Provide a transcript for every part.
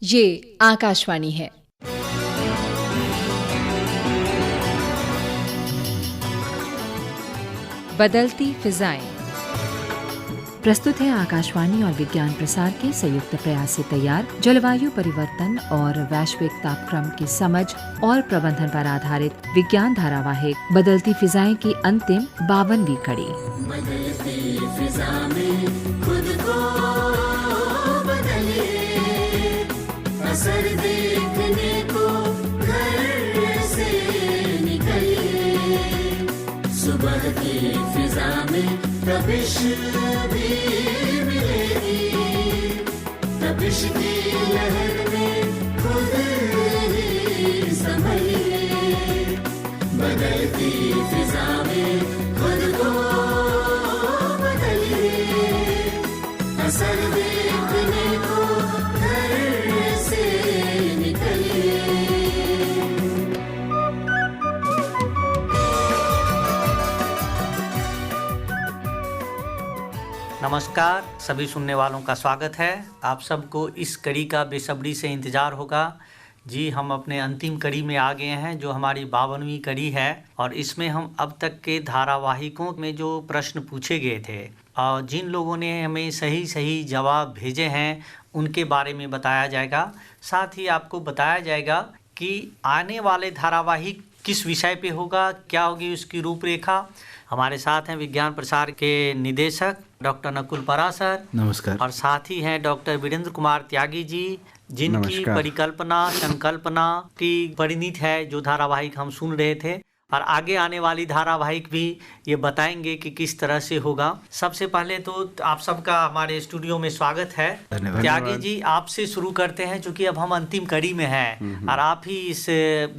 ये आकाशवाणी है। बदलती फिजाएं। प्रस्तुत है आकाशवाणी और विज्ञान प्रसार के संयुक्त प्रयास से तैयार जलवायु परिवर्तन और वैश्विक तापक्रम की समझ और प्रबंधन पर आधारित विज्ञान धारावाहिक बदलती फिजाएं की अंतिम 52वीं कड़ी। बदलती फिजा में खुद को बदले, असर देखने को घर से निकले, सुबह की फिजा में तपिश भी मिलेगी, तपिश की लहर में खुद ही संभलिए, बदलती फिजा में खुद को बदलिए, असर देखने को घर से निकलिए। नमस्कार, सभी सुनने वालों का स्वागत है। आप सबको इस कड़ी का बेसब्री से इंतज़ार होगा। जी, हम अपने अंतिम कड़ी में आ गए हैं, जो हमारी 52वीं कड़ी है, और इसमें हम अब तक के धारावाहिकों में जो प्रश्न पूछे गए थे और जिन लोगों ने हमें सही जवाब भेजे हैं उनके बारे में बताया जाएगा। साथ ही आपको बताया जाएगा कि आने वाले धारावाहिक किस विषय पे होगा, क्या होगी उसकी रूपरेखा। हमारे साथ हैं विज्ञान प्रसार के निदेशक डॉक्टर नकुल पराशर। नमस्कार। और साथ ही हैं डॉक्टर वीरेंद्र कुमार त्यागी जी, जिनकी परिकल्पना संकल्पना की परिणीत है जो धारावाहिक हम सुन रहे थे, और आगे आने वाली धारावाहिक भी ये बताएंगे कि किस तरह से होगा। सबसे पहले तो आप सबका हमारे स्टूडियो में स्वागत है। त्यागी जी, आपसे शुरू करते हैं, क्योंकि अब हम अंतिम कड़ी में हैं और आप ही इस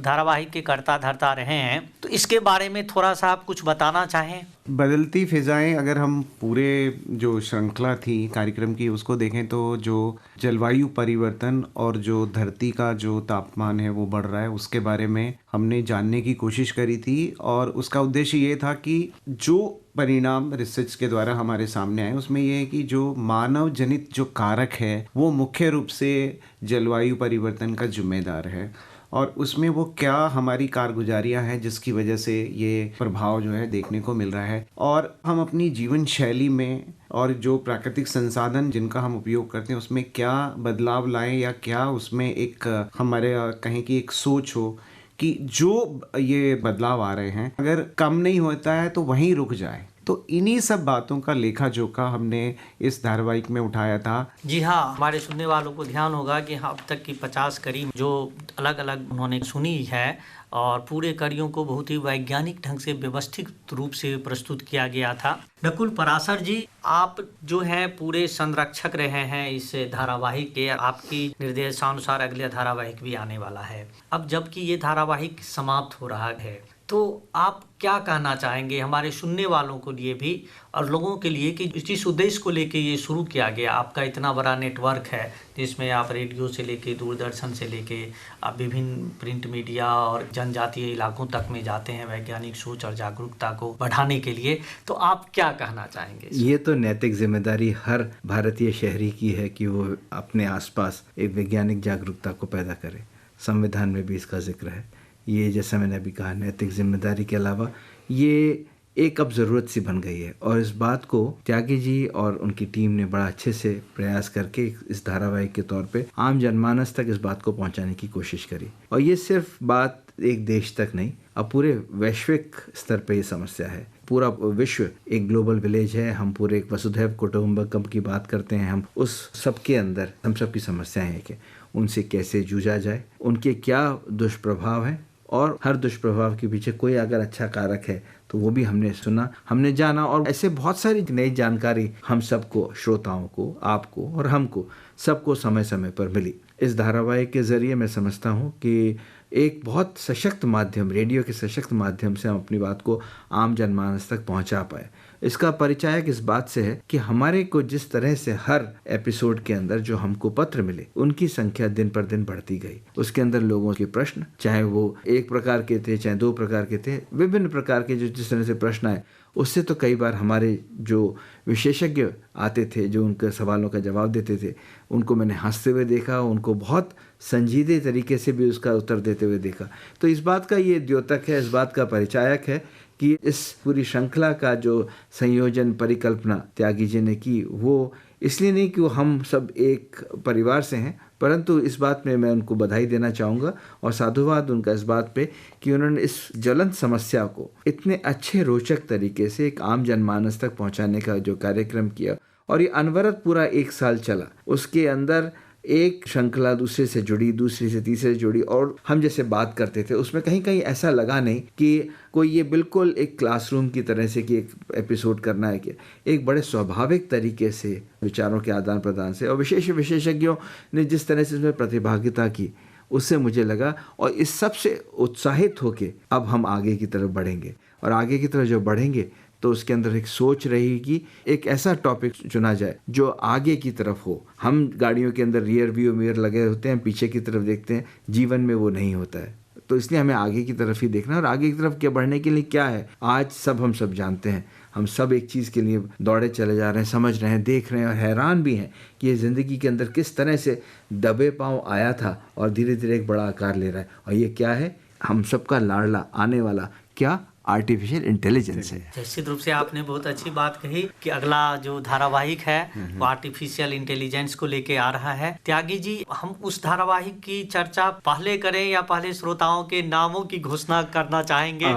धारावाहिक के कर्ता धर्ता रहे हैं, तो इसके बारे में थोड़ा सा आप कुछ बताना चाहें। बदलती फिजाएं, अगर हम पूरे जो श्रृंखला थी कार्यक्रम की उसको देखें तो जो जलवायु परिवर्तन और जो धरती का जो तापमान है वो बढ़ रहा है उसके बारे में हमने जानने की कोशिश करी थी, और उसका उद्देश्य ये था कि जो परिणाम रिसर्च के द्वारा हमारे सामने आए उसमें ये है कि जो मानव जनित जो कारक है वो मुख्य रूप से जलवायु परिवर्तन का जिम्मेदार है, और उसमें वो क्या हमारी कारगुजारियां हैं जिसकी वजह से ये प्रभाव जो है देखने को मिल रहा है, और हम अपनी जीवन शैली में और जो प्राकृतिक संसाधन जिनका हम उपयोग करते हैं उसमें क्या बदलाव लाएं, या क्या उसमें एक हमारे कहें कि एक सोच हो कि जो ये बदलाव आ रहे हैं अगर कम नहीं होता है तो वहीं रुक जाए। तो इन्हीं सब बातों का लेखा जोखा हमने इस धारावाहिक में उठाया था। जी हाँ, हमारे सुनने वालों को ध्यान होगा कि अब तक की 50 कड़ी जो अलग अलग उन्होंने सुनी है, और पूरे कड़ियों को बहुत ही वैज्ञानिक ढंग से व्यवस्थित रूप से प्रस्तुत किया गया था। नकुल पराशर जी, आप जो हैं पूरे संरक्षक रहे हैं इस धारावाहिक के, आपकी निर्देशानुसार अगले धारावाहिक भी आने वाला है। अब जबकि ये धारावाहिक समाप्त हो रहा है, तो आप क्या कहना चाहेंगे हमारे सुनने वालों के लिए भी और लोगों के लिए कि जिस उद्देश्य को लेके ये शुरू किया गया, आपका इतना बड़ा नेटवर्क है जिसमें आप रेडियो से लेके दूरदर्शन से लेके आप विभिन्न प्रिंट मीडिया और जनजातीय इलाकों तक में जाते हैं वैज्ञानिक सोच और जागरूकता को बढ़ाने के लिए, तो आप क्या कहना चाहेंगे? ये तो नैतिक जिम्मेदारी हर भारतीय शहरी की है कि वो अपने आसपास एक वैज्ञानिक जागरूकता को पैदा करे। संविधान में भी इसका जिक्र है। ये जैसा मैंने अभी कहा, नैतिक जिम्मेदारी के अलावा ये एक अब ज़रूरत सी बन गई है, और इस बात को त्यागी जी और उनकी टीम ने बड़ा अच्छे से प्रयास करके इस धारावाहिक के तौर पे आम जनमानस तक इस बात को पहुंचाने की कोशिश करी। और ये सिर्फ बात एक देश तक नहीं, अब पूरे वैश्विक स्तर पे ये समस्या है। पूरा विश्व एक ग्लोबल विलेज है। हम पूरे एक वसुधैव कुटुंबकम की बात करते हैं। हम उस सब के अंदर हम सब की समस्याएं हैं कि उनसे कैसे जूझा जाए, उनके क्या दुष्प्रभाव हैं, और हर दुष्प्रभाव के पीछे कोई अगर अच्छा कारक है तो वो भी हमने सुना, हमने जाना, और ऐसे बहुत सारी नई जानकारी हम सबको, श्रोताओं को, आपको और हमको सबको समय समय पर मिली। इस धारावाहिक के ज़रिए मैं समझता हूँ कि एक बहुत सशक्त माध्यम, रेडियो के सशक्त माध्यम से हम अपनी बात को आम जनमानस तक पहुँचा पाए। इसका परिचायक इस बात से है कि हमारे को जिस तरह से हर एपिसोड के अंदर जो हमको पत्र मिले उनकी संख्या दिन पर दिन बढ़ती गई। उसके अंदर लोगों के प्रश्न, चाहे वो एक प्रकार के थे चाहे दो प्रकार के थे, विभिन्न प्रकार के जो जिस तरह से प्रश्न आए उससे तो कई बार हमारे जो विशेषज्ञ आते थे जो उनके सवालों का जवाब देते थे उनको मैंने हंसते हुए देखा, उनको बहुत संजीदे तरीके से भी उसका उत्तर देते हुए देखा। तो इस बात का ये द्योतक है, इस बात का परिचायक है कि इस पूरी श्रृंखला का जो संयोजन परिकल्पना त्यागी जी ने की वो इसलिए नहीं कि वो हम सब एक परिवार से हैं, परंतु इस बात में मैं उनको बधाई देना चाहूँगा और साधुवाद उनका इस बात पे कि उन्होंने इस ज्वलंत समस्या को इतने अच्छे रोचक तरीके से एक आम जनमानस तक पहुँचाने का जो कार्यक्रम किया और ये अनवरत पूरा 1 साल चला। उसके अंदर एक श्रृंखला दूसरे से जुड़ी, दूसरी से तीसरे से जुड़ी और हम जैसे बात करते थे उसमें कहीं कहीं ऐसा लगा नहीं कि कोई ये बिल्कुल एक क्लासरूम की तरह से कि एक एपिसोड करना है, कि एक बड़े स्वाभाविक तरीके से विचारों के आदान प्रदान से और विशेषज्ञों ने जिस तरह से इसमें प्रतिभागिता की उससे मुझे लगा और इस सब से उत्साहित होके अब हम आगे की तरफ बढ़ेंगे और आगे की तरफ जो बढ़ेंगे तो उसके अंदर एक सोच रहेगी, एक ऐसा टॉपिक चुना जाए जो आगे की तरफ हो। हम गाड़ियों के अंदर रियर व्यू मिरर लगे होते हैं, पीछे की तरफ देखते हैं, जीवन में वो नहीं होता है। तो इसलिए हमें आगे की तरफ ही देखना है और आगे की तरफ क्या बढ़ने के लिए क्या है आज हम सब जानते हैं। हम सब एक चीज़ के लिए दौड़े चले जा रहे हैं, समझ रहे हैं, देख रहे हैं और हैरान भी हैं कि ये ज़िंदगी के अंदर किस तरह से दबे पाँव आया था और धीरे धीरे एक बड़ा आकार ले रहा है। और ये क्या है, हम सबका लाडला आने वाला क्या आर्टिफिशियल इंटेलिजेंस है। निश्चित रूप से आपने बहुत अच्छी बात कही कि अगला जो धारावाहिक है वो आर्टिफिशियल इंटेलिजेंस को लेके आ रहा है। त्यागी जी, हम उस धारावाहिक की चर्चा पहले करें या पहले श्रोताओं के नामों की घोषणा करना चाहेंगे?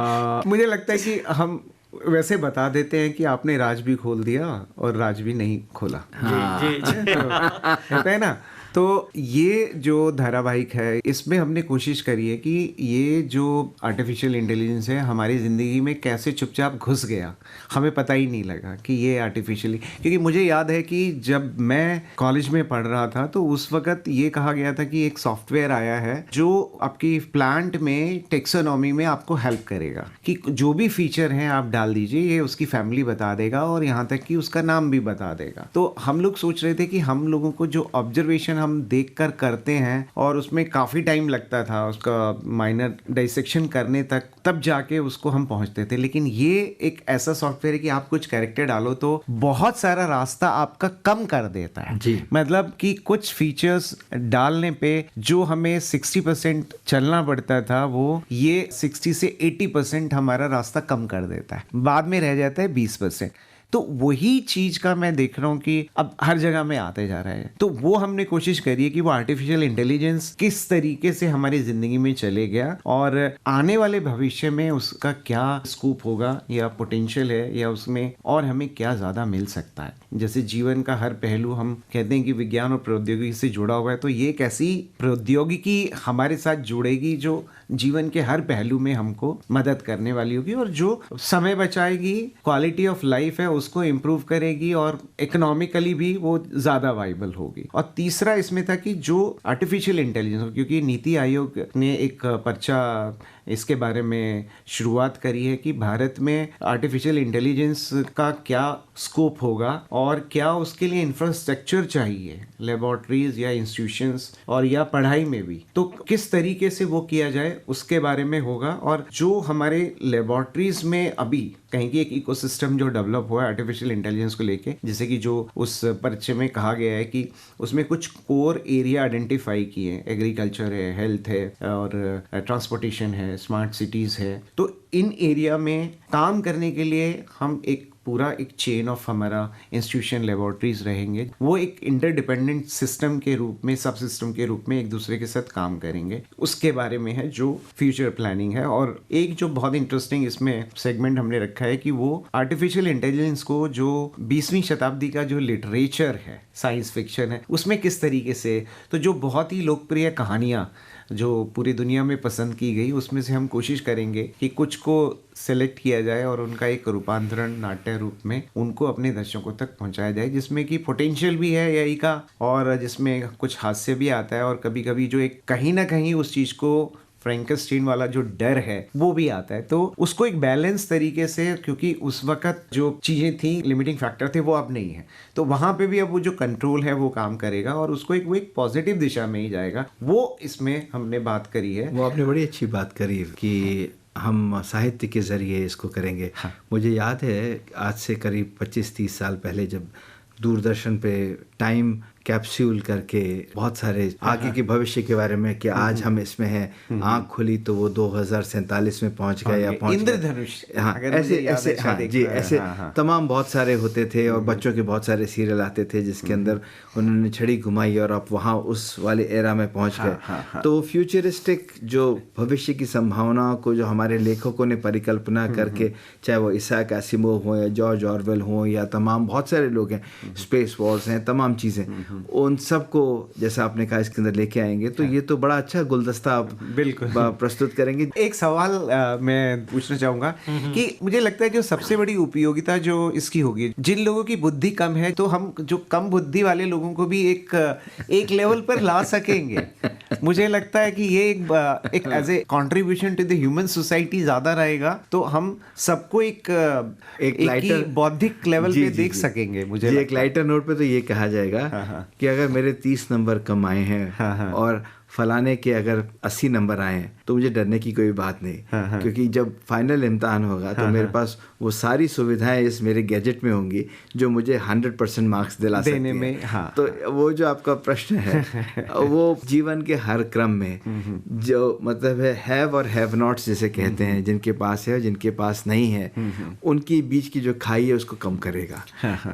मुझे लगता है कि हम वैसे बता देते हैं कि आपने राज भी खोल दिया और राज भी नहीं खोला। है ना। तो ये जो धारावाहिक है इसमें हमने कोशिश करी है कि ये जो आर्टिफिशियल इंटेलिजेंस है हमारी ज़िंदगी में कैसे चुपचाप घुस गया, हमें पता ही नहीं लगा कि ये आर्टिफिशियली। क्योंकि मुझे याद है कि जब मैं कॉलेज में पढ़ रहा था तो उस वक्त ये कहा गया था कि एक सॉफ्टवेयर आया है जो आपकी प्लांट में टेक्सोनॉमी में आपको हेल्प करेगा कि जो भी फीचर हैं आप डाल दीजिए, ये उसकी फैमिली बता देगा और यहाँ तक कि उसका नाम भी बता देगा। तो हम लोग सोच रहे थे कि हम लोगों को जो ऑब्जर्वेशन हम देखकर करते हैं और उसमें काफ़ी टाइम लगता था उसका माइनर डाइसेक्शन करने तक, तब जाके उसको हम पहुंचते थे। लेकिन ये एक ऐसा सॉफ्टवेयर है कि आप कुछ कैरेक्टर डालो तो बहुत सारा रास्ता आपका कम कर देता है जी। मतलब कि कुछ फीचर्स डालने पे जो हमें 60% चलना पड़ता था वो ये 60 से 80% हमारा रास्ता कम कर देता है, बाद में रह जाता है 20%। तो वही चीज का मैं देख रहा हूँ कि अब हर जगह में आते जा रहा है। तो वो हमने कोशिश करी है कि वो आर्टिफिशियल इंटेलिजेंस किस तरीके से हमारी जिंदगी में चले गया और आने वाले भविष्य में उसका क्या स्कूप होगा या पोटेंशियल है या उसमें और हमें क्या ज्यादा मिल सकता है। जैसे जीवन का हर पहलू हम कहते हैं कि विज्ञान और प्रौद्योगिकी से जुड़ा हुआ है, तो ये एक ऐसी प्रौद्योगिकी हमारे साथ जुड़ेगी जो जीवन के हर पहलू में हमको मदद करने वाली होगी और जो समय बचाएगी, क्वालिटी ऑफ लाइफ है उसको इम्प्रूव करेगी और इकोनॉमिकली भी वो ज़्यादा वाइबल होगी। और तीसरा इसमें था कि जो आर्टिफिशियल इंटेलिजेंस, क्योंकि नीति आयोग ने एक पर्चा इसके बारे में शुरुआत करी है कि भारत में आर्टिफिशियल इंटेलिजेंस का क्या स्कोप होगा और क्या उसके लिए इंफ्रास्ट्रक्चर चाहिए, लेबोरेटरीज या इंस्टीट्यूशंस और या पढ़ाई में भी, तो किस तरीके से वो किया जाए उसके बारे में होगा। और जो हमारे लेबोरेटरीज में अभी कहीं की एक इकोसिस्टम जो डेवलप हुआ है आर्टिफिशियल इंटेलिजेंस को लेके, जैसे कि जो उस पर्चे में कहा गया है कि उसमें कुछ कोर एरिया आइडेंटिफाई किए, एग्रीकल्चर है, हेल्थ है और ट्रांसपोर्टेशन है, स्मार्ट सिटीज़ है। तो इन एरिया में काम करने के लिए हम एक पूरा एक चेन ऑफ हमारा इंस्टीट्यूशन लेबोरेटरीज रहेंगे, वो एक इंटरडिपेंडेंट सिस्टम के रूप में, सब सिस्टम के रूप में एक दूसरे के साथ काम करेंगे। उसके बारे में है जो फ्यूचर प्लानिंग है। और एक जो बहुत इंटरेस्टिंग इसमें सेगमेंट हमने रखा है कि वो आर्टिफिशियल इंटेलिजेंस को जो 20वीं शताब्दी का जो लिटरेचर है, साइंस फिक्शन है, उसमें किस तरीके से, तो जो बहुत ही लोकप्रिय कहानियाँ जो पूरी दुनिया में पसंद की गई उसमें से हम कोशिश करेंगे कि कुछ को सेलेक्ट किया जाए और उनका एक रूपांतरण नाट्य रूप में उनको अपने दर्शकों तक पहुंचाया जाए, जिसमें कि पोटेंशियल भी है यही का और जिसमें कुछ हास्य भी आता है और कभी कभी जो एक कहीं ना कहीं उस चीज़ को फ्रैंकेनस्टाइन वाला जो डर है वो भी आता है। तो उसको एक बैलेंस तरीके से, क्योंकि उस वक्त जो चीज़ें थी, लिमिटिंग फैक्टर थे, वो अब नहीं है, तो वहाँ पे भी अब वो जो कंट्रोल है वो काम करेगा और उसको वो एक पॉजिटिव दिशा में ही जाएगा। वो इसमें हमने बात करी है। वो आपने बड़ी अच्छी बात करी कि हम साहित्य के ज़रिए इसको करेंगे। मुझे याद है आज से करीब 25-30 साल पहले जब दूरदर्शन पे टाइम कैप्सूल करके बहुत सारे आगे के भविष्य के बारे में कि आज हम इसमें हैं, आँख खुली तो वो 2047 में पहुंच गए या पहुंच इंद्रधनुष, हाँ ऐसे हाँ जी ऐसे तमाम बहुत सारे होते थे और बच्चों के बहुत सारे सीरियल आते थे जिसके अंदर उन्होंने छड़ी घुमाई और आप वहाँ उस वाले एरा में पहुँच गए। तो फ्यूचरिस्टिक जो भविष्य की संभावनाओं को जो हमारे लेखकों ने परिकल्पना करके, चाहे वो इसाक आसिमोव हो या जॉर्ज ऑरवेल हो या तमाम बहुत सारे लोग हैं, स्पेस वॉर्स हैं, तमाम चीज़ें, उन सब को जैसा आपने कहा इसके अंदर लेके आएंगे तो ये तो बड़ा अच्छा गुलदस्ता आप बिल्कुल प्रस्तुत करेंगे। एक सवाल मैं पूछना चाहूंगा कि मुझे लगता है जो सबसे बड़ी उपयोगिता जो इसकी होगी, जिन लोगों की बुद्धि कम है तो हम जो कम बुद्धि वाले लोगों को भी एक लेवल पर ला सकेंगे। मुझे लगता है कि ये एक as a contribution to the human society ज्यादा रहेगा, तो हम सबको एक लाइटर बौद्धिक लेवल पे देख सकेंगे। मुझे एक लाइटर नोट पे तो ये कहा जाएगा कि अगर मेरे 30 नंबर कम आए हैं और फलाने के अगर 80 नंबर आए हैं तो मुझे डरने की कोई बात नहीं, क्योंकि जब फाइनल इम्तिहान होगा तो मेरे पास वो सारी सुविधाएं इस मेरे गैजेट में होंगी जो मुझे 100% मार्क्स दिला सकती हैं में। तो वो जो आपका प्रश्न है वो जीवन के हर क्रम में जो मतलब है हैव और हैव नॉट्स जिसे कहते हैं, जिनके पास है और जिनके पास नहीं है, उनकी बीच की जो खाई है उसको कम करेगा।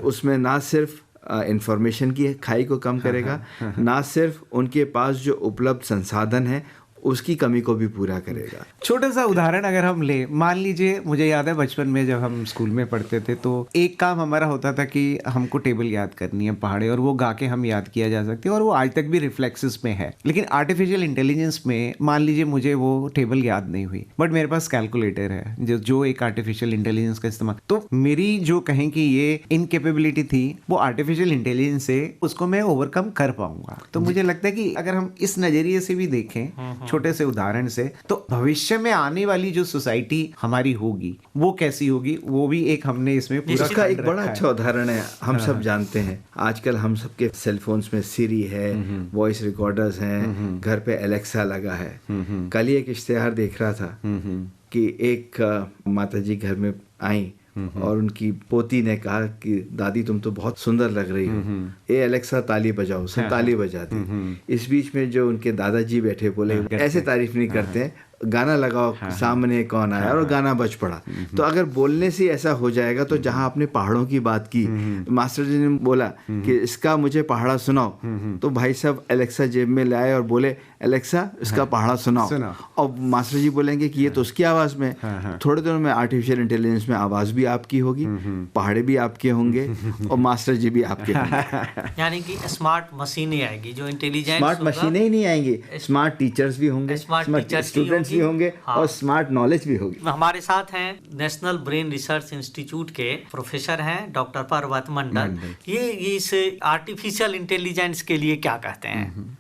उसमें ना सिर्फ इंफॉर्मेशन की खाई को कम करेगा, ना सिर्फ उनके पास जो उपलब्ध संसाधन है उसकी कमी को भी पूरा करेगा। छोटा सा उदाहरण अगर हम ले, मान लीजिए मुझे याद है बचपन में जब हम स्कूल में पढ़ते थे तो एक काम हमारा होता था कि हमको टेबल याद करनी है पहाड़े, और वो गा के हम याद किया जा सकते हैं और वो आज तक भी रिफ्लेक्सेस में है। लेकिन आर्टिफिशियल इंटेलिजेंस में मान लीजिए मुझे वो टेबल याद नहीं हुई बट मेरे पास कैलकुलेटर है जो एक आर्टिफिशियल इंटेलिजेंस का इस्तेमाल, तो मेरी जो कहें कि ये इनकेपेबिलिटी थी वो आर्टिफिशियल इंटेलिजेंस से उसको मैं ओवरकम कर पाऊंगा। तो मुझे लगता है कि अगर हम इस नजरिए से भी देखें छोटे से उदाहरण से, तो भविष्य में आने वाली जो सोसाइटी हमारी होगी वो कैसी होगी, वो भी एक हमने इसमें पूरा इसका एक बड़ा अच्छा उदाहरण है। हम सब जानते हैं आजकल हम सबके सेलफोन्स में सिरी है, वॉइस रिकॉर्डर्स हैं, घर पे एलेक्सा लगा है। कल ही एक इश्तेहार देख रहा था कि एक माताजी घर में आई और उनकी पोती ने कहा कि दादी तुम तो बहुत सुंदर लग रही हो, ए एलेक्सा ताली बजाओ। उसने ताली बजा दी। इस बीच में जो उनके दादाजी बैठे बोले ऐसे तारीफ नहीं करते हैं, गाना लगाओ सामने कौन आया, और गाना बज पड़ा। तो अगर बोलने से ऐसा हो जाएगा तो जहां आपने पहाड़ों की बात की, मास्टर जी ने बोला कि इसका मुझे पहाड़ा सुनाओ, तो भाई साहब एलेक्सा जेब में लाए और बोले एलेक्सा इसका पहाड़ा सुनाओ। और मास्टर जी बोलेंगे कि ये तो उसकी आवाज में, थोड़े दिनों में आर्टिफिशियल इंटेलिजेंस में आवाज भी आपकी होगी, पहाड़े भी आपके होंगे और मास्टर जी भी आपके होंगे। यानी कि स्मार्ट मशीनें आएगी जो इंटेलिजेंट, स्मार्ट मशीनें ही नहीं आएंगी, स्मार्ट टीचर्स भी होंगे, स्मार्ट स्टूडेंट्स भी होंगे और स्मार्ट नॉलेज भी होगी। हमारे साथ हैं नेशनल ब्रेन रिसर्च इंस्टीट्यूट के प्रोफेसर हैं डॉक्टर पर्वत मंडल। ये इस आर्टिफिशियल इंटेलिजेंस के लिए क्या कहते हैं?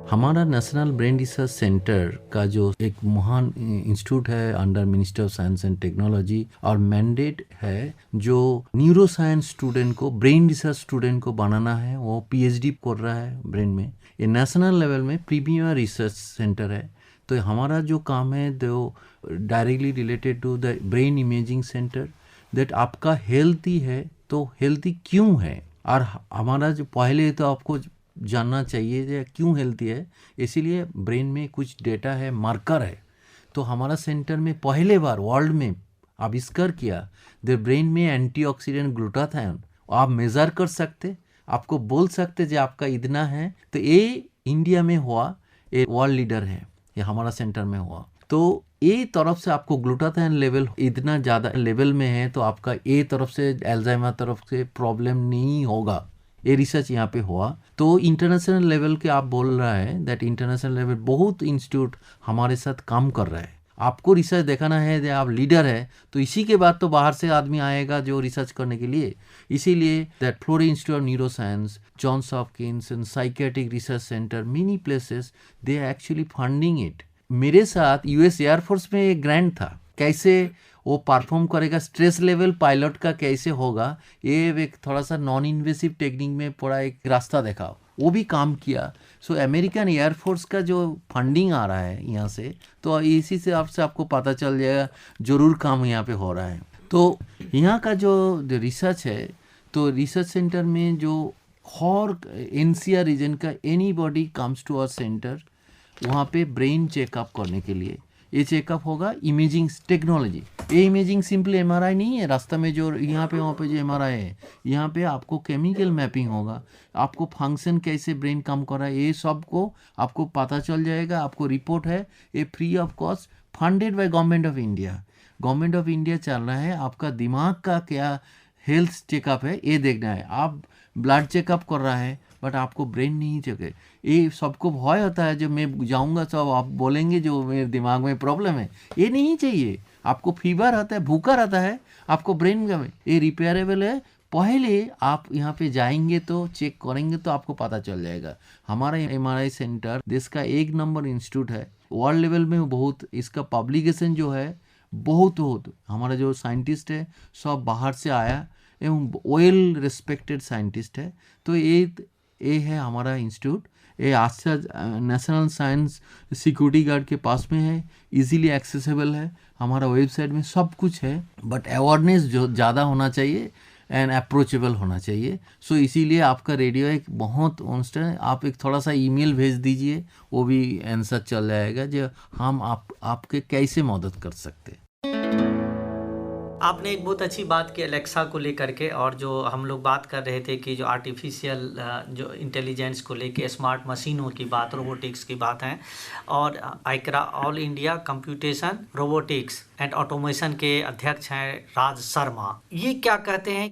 हमारा नेशनल ब्रेन रिसर्च सेंटर का जो एक महान इंस्टीट्यूट है under minister of science and technology, और मैंडेट है जो न्यूरो साइंस स्टूडेंट को, ब्रेन रिसर्च स्टूडेंट को बनाना है। वो पीएचडी कर रहा है ब्रेन में। ये नेशनल लेवल में प्रीमियर रिसर्च सेंटर है। तो हमारा जो काम है जो directly related to the brain imaging centre, that आपका हेल्थी है तो हेल्थी क्यों है, और हमारा जो पहले तो आपको जानना चाहिए क्यों हेल्थी है, इसीलिए ब्रेन में कुछ डेटा है, मार्कर है। तो हमारा सेंटर में पहले बार वर्ल्ड में आविष्कार किया द ब्रेन में एंटीऑक्सीडेंट ग्लूटाथायोन आप मेज़र कर सकते, आपको बोल सकते जो आपका इतना है। तो ये इंडिया में हुआ, ये वर्ल्ड लीडर है, ये हमारा सेंटर में हुआ। तो ए तरफ से आपको ग्लूटाथायोन लेवल इतना ज़्यादा लेवल में है तो आपका ए तरफ से अल्जाइमर तरफ से प्रॉब्लम नहीं होगा। ये रिसर्च यहाँ पे हुआ। तो इंटरनेशनल लेवल के आप बोल रहा है दैट इंटरनेशनल लेवल बहुत इंस्टीट्यूट हमारे साथ काम कर रहा है। आपको रिसर्च दिखाना है कि आप लीडर है तो इसी के बाद तो बाहर से आदमी आएगा जो रिसर्च करने के लिए। इसीलिए that Florida Institute of Neuroscience, Johns Hopkins and Psychiatric Research Centre, many places they are actually funding it. मेरे साथ यूएस एयरफोर्स में एक ग्रांट था, कैसे वो परफॉर्म करेगा, स्ट्रेस लेवल पायलट का कैसे होगा, ये एक थोड़ा सा नॉन इन्वेसिव टेक्निक में पूरा एक रास्ता दिखाओ। वो भी काम किया। सो अमेरिकन एयरफोर्स का जो फंडिंग आ रहा है यहाँ से, तो इसी से आपको पता चल जाएगा जरूर काम यहाँ पे हो रहा है। तो यहाँ का जो रिसर्च है, तो रिसर्च सेंटर में जो और एनसीआर रीजन का anybody comes to our centre, वहाँ पे ब्रेन चेकअप करने के लिए ये चेकअप होगा इमेजिंग टेक्नोलॉजी। ये इमेजिंग सिंपली एमआरआई नहीं है, रास्ता में जो यहाँ पे वहाँ पे जो एमआरआई है, यहाँ पे आपको केमिकल मैपिंग होगा, आपको फंक्शन कैसे ब्रेन काम कर रहा है ये सब को आपको पता चल जाएगा। आपको रिपोर्ट है, ये free of cost funded by government of India. Government of India चल रहा है, आपका दिमाग का क्या हेल्थ चेकअप है ये देखना है। आप ब्लड चेकअप कर रहा है बट आपको ब्रेन नहीं चेक। ये सबको भय होता है, जब मैं जाऊंगा तो आप बोलेंगे जो मेरे दिमाग में प्रॉब्लम है, ये नहीं चाहिए। आपको फीवर आता है, भूखा रहता है, आपको ब्रेन का ये रिपेयरेबल है। पहले आप यहाँ पे जाएंगे तो चेक करेंगे तो आपको पता चल जाएगा। हमारा एमआरआई सेंटर देश का 1 नंबर इंस्टीट्यूट है, वर्ल्ड लेवल में बहुत इसका पब्लिकेशन जो है बहुत हमारा जो साइंटिस्ट है सब बाहर से आया एवं वेल रिस्पेक्टेड साइंटिस्ट है। तो ये है हमारा इंस्टीट्यूट। ये आस्था नेशनल साइंस सिक्योरिटी गार्ड के पास में है, इजीली एक्सेसिबल है, हमारा वेबसाइट में सब कुछ है। बट अवेयरनेस जो ज़्यादा होना चाहिए एंड अप्रोचेबल होना चाहिए। सो इसीलिए आपका रेडियो एक बहुत ऑनेस्ट है। आप एक थोड़ा सा ईमेल भेज दीजिए, वो भी आंसर चल जाएगा जो हम आपके कैसे मदद कर सकते हैं। आपने एक बहुत अच्छी बात की एलेक्सा को लेकर के, और जो हम लोग बात कर रहे थे कि जो आर्टिफिशियल जो इंटेलिजेंस को लेके स्मार्ट मशीनों की बात, रोबोटिक्स की बात है, और आइक्रा all India computation robotics and automation के अध्यक्ष हैं राज शर्मा। ये क्या कहते हैं?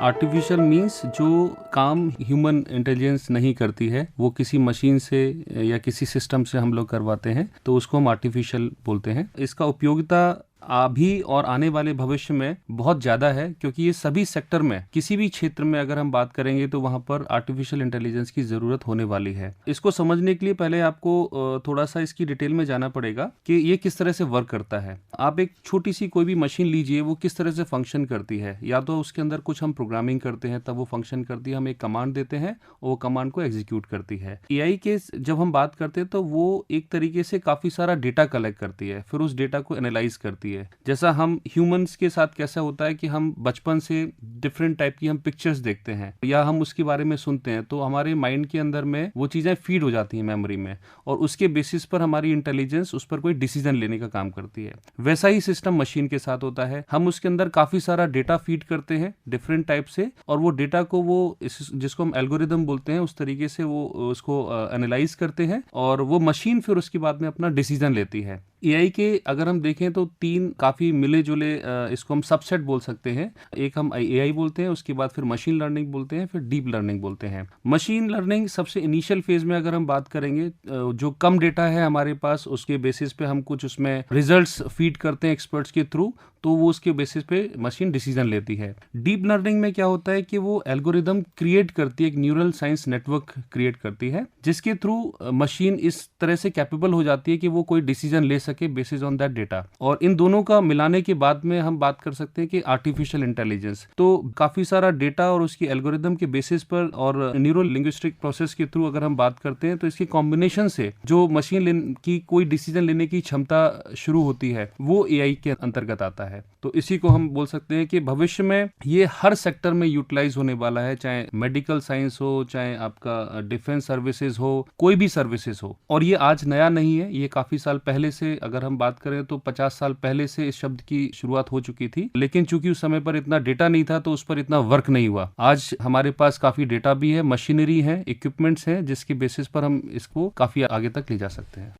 आर्टिफिशियल मीन्स जो काम ह्यूमन इंटेलिजेंस नहीं करती है, वो किसी मशीन से या किसी सिस्टम से हम लोग करवाते हैं, तो उसको हम आर्टिफिशियल बोलते हैं। इसका उपयोगिता अभी और आने वाले भविष्य में बहुत ज़्यादा है, क्योंकि ये सभी सेक्टर में, किसी भी क्षेत्र में अगर हम बात करेंगे तो वहाँ पर आर्टिफिशियल इंटेलिजेंस की ज़रूरत होने वाली है। इसको समझने के लिए पहले आपको थोड़ा सा इसकी डिटेल में जाना पड़ेगा कि ये किस तरह से वर्क करता है। आप एक छोटी सी कोई भी मशीन लीजिए, वो किस तरह से फंक्शन करती है। या तो उसके अंदर कुछ हम प्रोग्रामिंग करते हैं तब वो फंक्शन करती है, हम एक कमांड देते हैं और वो कमांड को एग्जीक्यूट करती है। AI के जब हम बात करते हैं तो वो एक तरीके से काफ़ी सारा डेटा कलेक्ट करती है, फिर उस डेटा को एनालाइज करती है। जैसा हम ह्यूमंस के साथ कैसा होता है कि हम बचपन से डिफरेंट टाइप की हम पिक्चर्स देखते हैं या हम उसके बारे में सुनते हैं, तो हमारे माइंड के अंदर में वो चीज़ें फीड हो जाती हैं मेमोरी में, और उसके बेसिस पर हमारी इंटेलिजेंस उस पर कोई डिसीजन लेने का काम करती है। वैसा ही सिस्टम मशीन के साथ होता है। हम उसके अंदर काफ़ी सारा डेटा फीड करते हैं डिफरेंट टाइप से, और वो डेटा को वो जिसको हम एल्गोरिदम बोलते हैं, उस तरीके से वो उसको एनालाइज करते हैं, और वो मशीन फिर उसके बाद में अपना डिसीजन लेती है। AI के अगर हम देखें तो 3 काफ़ी मिले जुले इसको हम सबसेट बोल सकते हैं। एक हम AI बोलते हैं, उसके बाद फिर मशीन लर्निंग बोलते हैं, फिर डीप लर्निंग बोलते हैं। मशीन लर्निंग सबसे इनिशियल फेज में अगर हम बात करेंगे, जो कम डेटा है हमारे पास, उसके बेसिस पे हम कुछ उसमें रिजल्ट्स फीड करते हैं एक्सपर्ट्स के थ्रू, तो वो उसके बेसिस पे मशीन डिसीजन लेती है। डीप लर्निंग में क्या होता है कि वो एल्गोरिदम क्रिएट करती है, एक न्यूरल साइंस नेटवर्क क्रिएट करती है, जिसके थ्रू मशीन इस तरह से कैपेबल हो जाती है कि वो कोई डिसीजन ले सके बेसिस ऑन दैट डेटा। और इन दोनों का मिलाने के बाद में हम बात कर सकते हैं कि आर्टिफिशियल इंटेलिजेंस। तो काफ़ी सारा डेटा और उसकी एल्गोरिदम के बेसिस पर और न्यूरो लिंग्विस्टिक प्रोसेस के थ्रू अगर हम बात करते हैं, तो इसके कॉम्बिनेशन से जो मशीन की कोई डिसीजन लेने की क्षमता शुरू होती है, वो AI के अंतर्गत आता है। तो इसी को हम बोल सकते हैं कि भविष्य में ये हर सेक्टर में यूटिलाइज होने वाला है, चाहे मेडिकल साइंस हो, चाहे आपका डिफेंस सर्विसेज हो, कोई भी सर्विसेज हो। और ये आज नया नहीं है, ये काफी साल पहले से, अगर हम बात करें तो 50 साल पहले से इस शब्द की शुरुआत हो चुकी थी, लेकिन चूंकि उस समय पर इतना डेटा नहीं था तो उस पर इतना वर्क नहीं हुआ। आज हमारे पास काफी डेटा भी है, मशीनरी है, इक्विपमेंट्स हैं, जिसकी बेसिस पर हम इसको काफी आगे तक ले जा सकते हैं।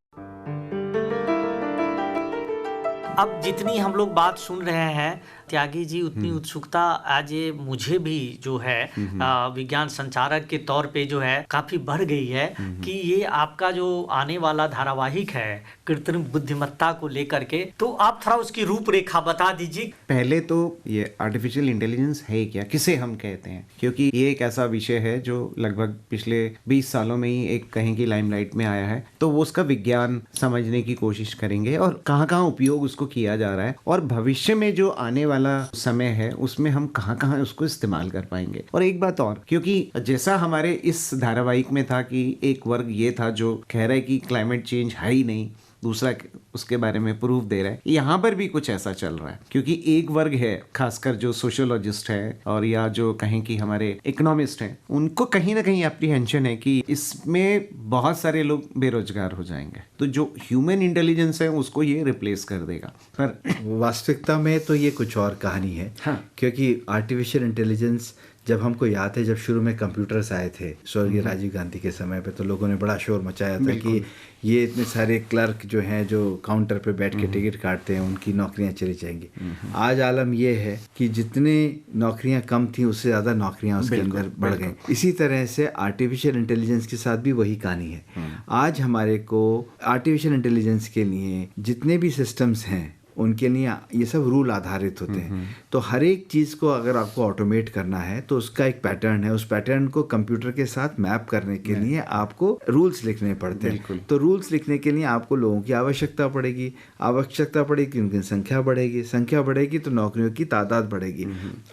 अब जितनी हम लोग बात सुन रहे हैं त्यागी जी, उतनी उत्सुकता आज ये मुझे भी जो है विज्ञान संचारक के तौर पे जो है काफी बढ़ गई है कि ये आपका जो आने वाला धारावाहिक है कृत्रिम बुद्धिमत्ता को लेकर के, तो आप थोड़ा उसकी रूपरेखा बता दीजिए। पहले तो ये आर्टिफिशियल इंटेलिजेंस है क्या, किसे हम कहते हैं, क्योंकि ये एक ऐसा विषय है जो लगभग पिछले 20 सालों में ही एक कहीं की लाइमलाइट में आया है। तो वो उसका विज्ञान समझने की कोशिश करेंगे और कहाँ कहाँ उपयोग उसको किया जा रहा है, और भविष्य में जो आने वाला वाला समय है उसमें हम कहाँ कहाँ उसको इस्तेमाल कर पाएंगे। और एक बात और, क्योंकि जैसा हमारे इस धारावाहिक में था कि एक वर्ग ये था जो कह रहा है कि क्लाइमेट चेंज है ही नहीं, दूसरा उसके बारे में प्रूफ दे रहा है, यहाँ पर भी कुछ ऐसा चल रहा है। क्योंकि एक वर्ग है, खासकर जो सोशियोलॉजिस्ट है और या जो कहें कि हमारे इकोनॉमिस्ट हैं, उनको कहीं ना कहीं एप्रीहेंशन है कि इसमें बहुत सारे लोग बेरोजगार हो जाएंगे, तो जो ह्यूमन इंटेलिजेंस है उसको ये रिप्लेस कर देगा। पर वास्तविकता में तो ये कुछ और कहानी है। हाँ। क्योंकि आर्टिफिशियल इंटेलिजेंस, जब हमको याद है जब शुरू में कंप्यूटर्स आए थे स्वर्गीय राजीव गांधी के समय पे, तो लोगों ने बड़ा शोर मचाया था कि ये इतने सारे क्लर्क जो हैं जो काउंटर पे बैठ के टिकट काटते हैं उनकी नौकरियां चली जाएंगी। आज आलम ये है कि जितने नौकरियां कम थी उससे ज़्यादा नौकरियां उसके अंदर बढ़ गई। इसी तरह से आर्टिफिशियल इंटेलिजेंस के साथ भी वही कहानी है। आज हमारे को आर्टिफिशियल इंटेलिजेंस के लिए जितने भी सिस्टम्स हैं उनके लिए ये सब रूल आधारित होते हैं। तो हर एक चीज़ को अगर आपको ऑटोमेट करना है तो उसका एक पैटर्न है, उस पैटर्न को कंप्यूटर के साथ मैप करने के लिए आपको रूल्स लिखने पड़ते हैं। तो रूल्स लिखने के लिए आपको लोगों की आवश्यकता पड़ेगी, उनकी संख्या बढ़ेगी तो नौकरियों की तादाद बढ़ेगी।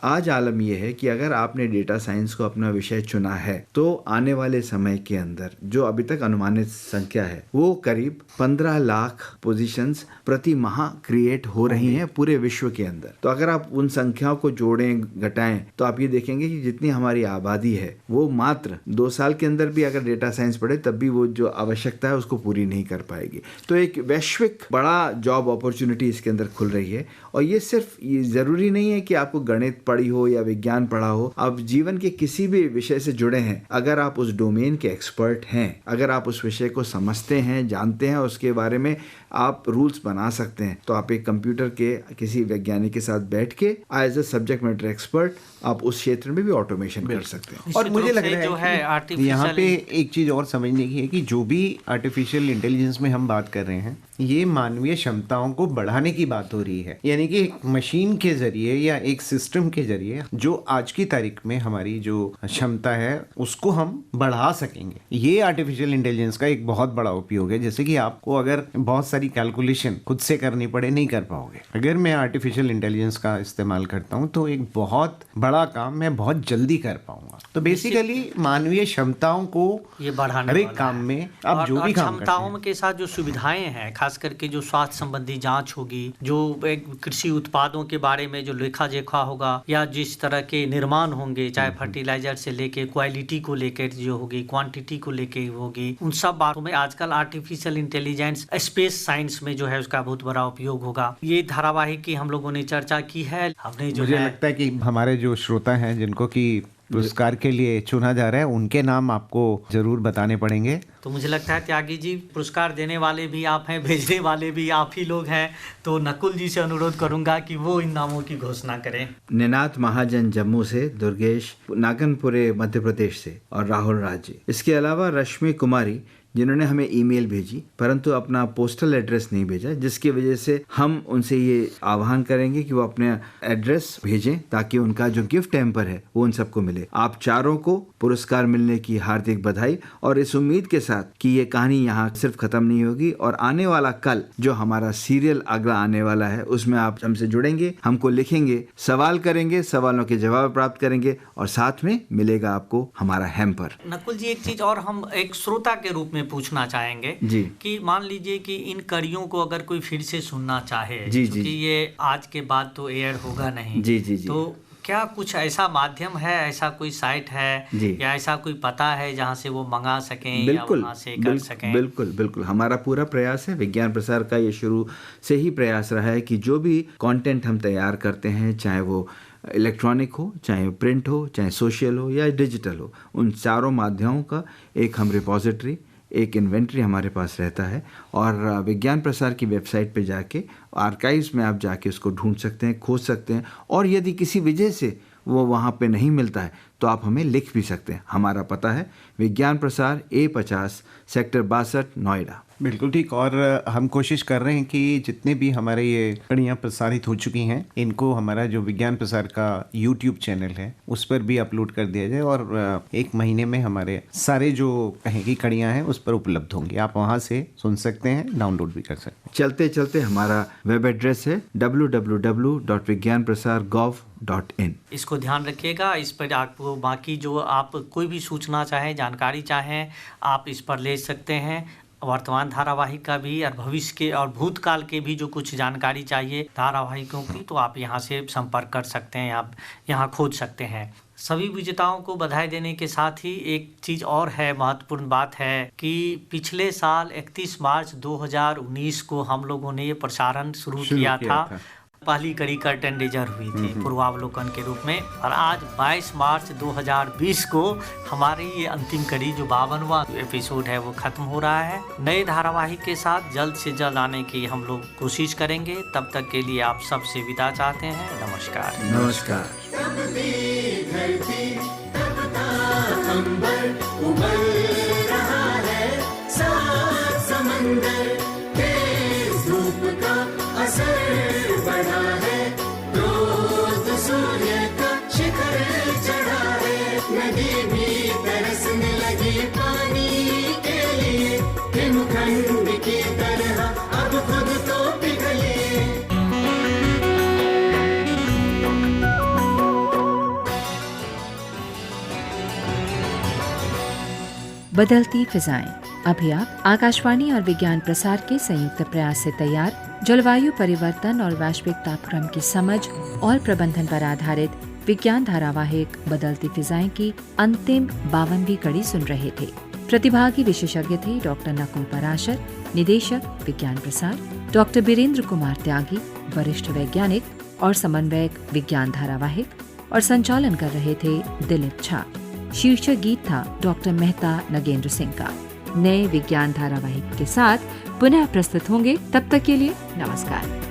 आज आलम यह है कि अगर आपने डेटा साइंस को अपना विषय चुना है तो आने वाले समय के अंदर जो अभी तक अनुमानित संख्या है वो करीब 15 लाख पोजीशंस प्रति माह क्रिएट हो रही हैं पूरे विश्व के अंदर। तो अगर आप उन संख्याओं को जोड़ें घटाएं तो आप ये देखेंगे कि जितनी हमारी आबादी है वो मात्र 2 साल के अंदर भी अगर डेटा साइंस पढ़े तब भी वो जो आवश्यकता है उसको पूरी नहीं कर पाएगी। तो एक वैश्विक बड़ा जॉब अपॉर्चुनिटी इसके अंदर खुल रही है। और ये सिर्फ ये ज़रूरी नहीं है कि आपको गणित पढ़ी हो या विज्ञान पढ़ा हो, आप जीवन के किसी भी विषय से जुड़े हैं, अगर आप उस डोमेन के एक्सपर्ट हैं, अगर आप उस विषय को समझते हैं, जानते हैं, उसके बारे में आप रूल्स बना सकते हैं, तो आप एक कंप्यूटर के किसी वैज्ञानिक के साथ बैठ के as a subject matter expert आप उस क्षेत्र में भी ऑटोमेशन कर सकते हैं। और मुझे लग रहा जो है कि यहाँ पे एक चीज़ और समझने की है कि जो भी आर्टिफिशियल इंटेलिजेंस में हम बात कर रहे हैं ये मानवीय क्षमताओं को बढ़ाने की बात हो रही है। यानी कि एक मशीन के जरिए या एक सिस्टम के जरिए जो आज की तारीख में हमारी जो क्षमता है उसको हम बढ़ा सकेंगे। ये आर्टिफिशियल इंटेलिजेंस का एक बहुत बड़ा उपयोग है। जैसे कि आपको अगर बहुत सारी कैलकुलेशन खुद से करनी पड़े, नहीं कर पाओगे। अगर मैं आर्टिफिशियल इंटेलिजेंस का इस्तेमाल करता हूँ तो एक बहुत बड़ा काम मैं बहुत जल्दी कर पाऊंगा। तो बेसिकली मानवीय क्षमताओं को ये बढ़ाने हर एक वाला काम है। में आप जो भी काम करते क्षमताओं हैं के साथ जो सुविधाएं हैं, खास करके जो स्वास्थ्य संबंधी जांच होगी, जो कृषि उत्पादों के बारे में जो लेखा जोखा होगा, या जिस तरह के निर्माण होंगे, चाहे फर्टिलाइजर से लेके क्वालिटी को लेकर जो होगी, क्वांटिटी को लेके होगी, उन सब बातों में आजकल आर्टिफिशियल इंटेलिजेंस स्पेस साइंस में जो है उसका बहुत बड़ा उपयोग होगा। ये धारावाहिक की हम लोगों ने चर्चा की है। हमने जो मुझे लगता है कि हमारे जो श्रोता हैं जिनको कि पुरस्कार के लिए चुना जा रहा है उनके नाम आपको जरूर बताने पड़ेंगे। तो मुझे लगता है त्यागी जी, पुरस्कार देने वाले भी आप हैं, भेजने वाले भी आप ही लोग हैं। तो नकुल जी से अनुरोध करूंगा कि वो इन नामों की घोषणा करें। निनाथ महाजन जम्मू से, दुर्गेश नागनपुरे मध्य प्रदेश से और राहुल राज जी। इसके अलावा रश्मि कुमारी जिन्होंने हमें ईमेल भेजी परंतु अपना पोस्टल एड्रेस नहीं भेजा, जिसकी वजह से हम उनसे ये आह्वान करेंगे कि वो अपने एड्रेस भेजें ताकि उनका जो गिफ्ट हैम्पर है वो उन सबको मिले। आप चारों को पुरस्कार मिलने की हार्दिक बधाई, और इस उम्मीद के साथ कि ये कहानी यहाँ सिर्फ खत्म नहीं होगी और आने वाला कल जो हमारा सीरियल अगला आने वाला है उसमें आप हमसे जुड़ेंगे, हमको लिखेंगे, सवाल करेंगे, सवालों के जवाब प्राप्त करेंगे और साथ में मिलेगा आपको हमारा हैम्पर। नकुल जी, एक चीज और हम एक श्रोता के रूप में पूछना चाहेंगे जी कि मान लीजिए कि इन कड़ियों को अगर कोई फिर से सुनना चाहे, जी क्योंकि ये आज के बाद तो एयर होगा नहीं, जी जी जी, तो क्या कुछ ऐसा माध्यम है, ऐसा कोई साइट है या ऐसा कोई पता है जहां से वो मंगा सकें या वहां से कर सकें? बिल्कुल बिल्कुल, हमारा पूरा प्रयास है, विज्ञान प्रसार का ये शुरू से ही प्रयास रहा है कि जो भी कंटेंट हम तैयार करते हैं, चाहे वो इलेक्ट्रॉनिक हो, चाहे प्रिंट हो, चाहे सोशल हो या डिजिटल हो, उन चारों माध्यमों का एक हम रिपोजिटरी, एक इन्वेंट्री हमारे पास रहता है। और विज्ञान प्रसार की वेबसाइट पे जाके आर्काइव्स में आप जाके उसको ढूंढ सकते हैं, खोज सकते हैं, और यदि किसी वजह से वो वहाँ पे नहीं मिलता है तो आप हमें लिख भी सकते हैं। हमारा पता है विज्ञान प्रसार A50 सेक्टर 62 नोएडा। बिल्कुल ठीक। और हम कोशिश कर रहे हैं कि जितने भी हमारे ये कड़ियाँ प्रसारित हो चुकी हैं इनको हमारा जो विज्ञान प्रसार का YouTube चैनल है उस पर भी अपलोड कर दिया जाए, और एक महीने में हमारे सारे जो कहें की कड़ियाँ हैं उस पर उपलब्ध होंगी। आप वहाँ से सुन सकते हैं, डाउनलोड भी कर सकते हैं। चलते चलते हमारा वेब एड्रेस है www.vigyanprasar.gov.in। इसको ध्यान रखिएगा। इस पर आपको बाकी जो आप कोई भी सूचना चाहें, जानकारी चाहें, आप इस पर ले सकते हैं। वर्तमान धारावाहिक का भी और भविष्य के और भूतकाल के भी जो कुछ जानकारी चाहिए धारावाहिकों की, तो आप यहाँ से संपर्क कर सकते हैं, आप यहाँ खोज सकते हैं। सभी विजेताओं को बधाई देने के साथ ही एक चीज़ और है, महत्वपूर्ण बात है कि पिछले साल 31 मार्च 2019 को हम लोगों ने ये प्रसारण शुरू किया था। पहली कड़ी कर्टन रेजर हुई थी पूर्वावलोकन के रूप में, और आज 22 मार्च 2020 को हमारी ये अंतिम कड़ी जो 52वां एपिसोड है वो खत्म हो रहा है। नए धारावाहिक के साथ जल्द से जल्द आने की हम लोग कोशिश करेंगे। तब तक के लिए आप सबसे विदा चाहते हैं। नमस्कार। नमस्कार। अंबर उमड़ रहा है, सात समंदर तेज धूप का असर बढ़ा है, क्रोध सूर्य का शिखर चढ़ा है, नदी भी तरसने लगी पानी के लिए, हिमखंड की तरह अब खुद तो पिघले। बदलती फिजाएं। अभी आप आकाशवाणी और विज्ञान प्रसार के संयुक्त प्रयास से तैयार जलवायु परिवर्तन और वैश्विक तापक्रम की समझ और प्रबंधन पर आधारित विज्ञान धारावाहिक बदलती फिजाएं की अंतिम 52वीं कड़ी सुन रहे थे। प्रतिभागी विशेषज्ञ थे डॉक्टर नकुल पराशर, निदेशक विज्ञान प्रसार, डॉक्टर बीरेंद्र कुमार त्यागी, वरिष्ठ वैज्ञानिक और समन्वयक विज्ञान धारावाहिक, और संचालन कर रहे थे दिलीप झा। शीर्षक गीत था डॉक्टर मेहता नगेंद्र सिंह का। नए विज्ञान धारावाहिक के साथ पुनः प्रस्तुत होंगे। तब तक के लिए नमस्कार।